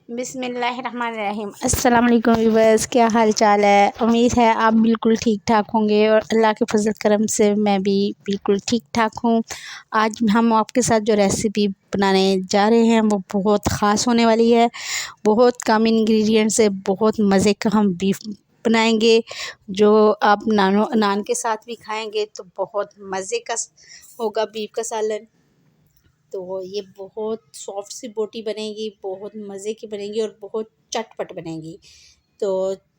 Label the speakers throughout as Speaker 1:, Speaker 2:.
Speaker 1: बिस्मिल्लाहिर्रहमानिर्रहीम। अस्सलाम वालेकुम व्यूअर्स, क्या हाल चाल है। उम्मीद है आप बिल्कुल ठीक ठाक होंगे और अल्लाह के फजल करम से मैं भी बिल्कुल ठीक ठाक हूँ। आज हम आपके साथ जो रेसिपी बनाने जा रहे हैं वो बहुत ख़ास होने वाली है। बहुत कम इंग्रेडिएंट से बहुत मज़े का हम बीफ बनाएंगे, जो आप नान के साथ भी खाएंगे तो बहुत मज़े का होगा बीफ का सालन। तो ये बहुत सॉफ्ट सी बोटी बनेगी, बहुत मज़े की बनेगी और बहुत चटपट बनेगी। तो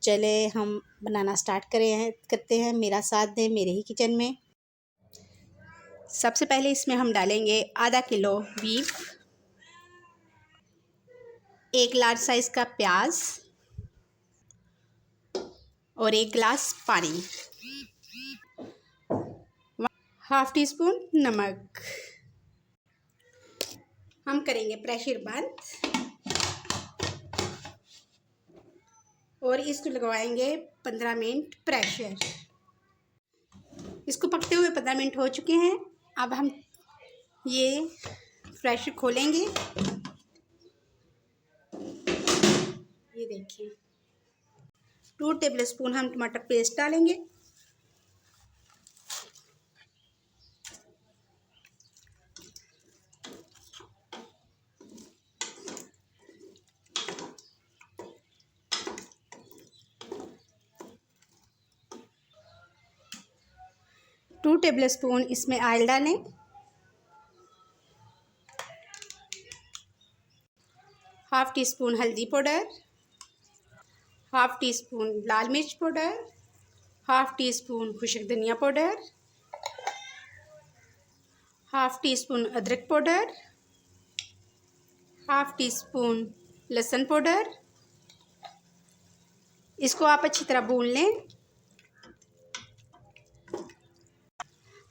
Speaker 1: चले हम बनाना स्टार्ट करते हैं। मेरा साथ दें मेरे ही किचन में। सबसे पहले इसमें हम डालेंगे आधा किलो बीफ, एक लार्ज साइज़ का प्याज और एक गिलास पानी, हाफ़ टी स्पून नमक। हम करेंगे प्रेशर बंद और इसको लगवाएंगे 15 मिनट प्रेशर। इसको पकते हुए 15 मिनट हो चुके हैं। अब हम ये प्रेशर खोलेंगे। ये देखिए 2 टेबलस्पून हम टमाटर पेस्ट डालेंगे। टू टेबलस्पून इसमें ऑयल डालें। हाफ़ टी स्पून हल्दी पाउडर, हाफ़ टी स्पून लाल मिर्च पाउडर, हाफ़ टी स्पून खुश्क धनिया पाउडर, हाफ़ टी स्पून अदरक पाउडर, हाफ़ टी स्पून लहसुन पाउडर। इसको आप अच्छी तरह भून लें।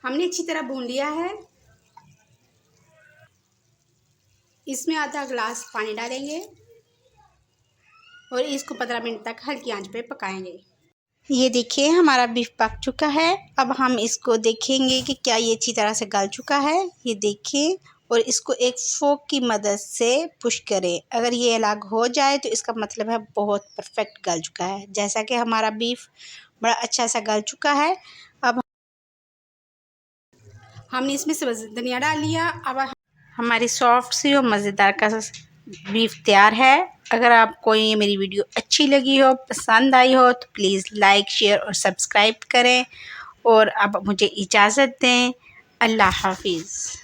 Speaker 1: हमने अच्छी तरह भून लिया है। इसमें आधा गिलास पानी डालेंगे और इसको 15 मिनट तक हल्की आंच पे पकाएंगे। ये देखिए हमारा बीफ पक चुका है। अब हम इसको देखेंगे कि क्या ये अच्छी तरह से गल चुका है। ये देखिए, और इसको एक फोक की मदद से पुश करें। अगर ये अलग हो जाए तो इसका मतलब है बहुत परफेक्ट गल चुका है। जैसा कि हमारा बीफ बड़ा अच्छा सा गल चुका है। अब हमने इसमें सब्ज़ धनिया डाल लिया। अब हमारी सॉफ्ट सी और मज़ेदार का बीफ तैयार है। अगर आपको ये मेरी वीडियो अच्छी लगी हो, पसंद आई हो तो प्लीज़ लाइक, शेयर और सब्सक्राइब करें। और अब मुझे इजाज़त दें। अल्लाह हाफिज़।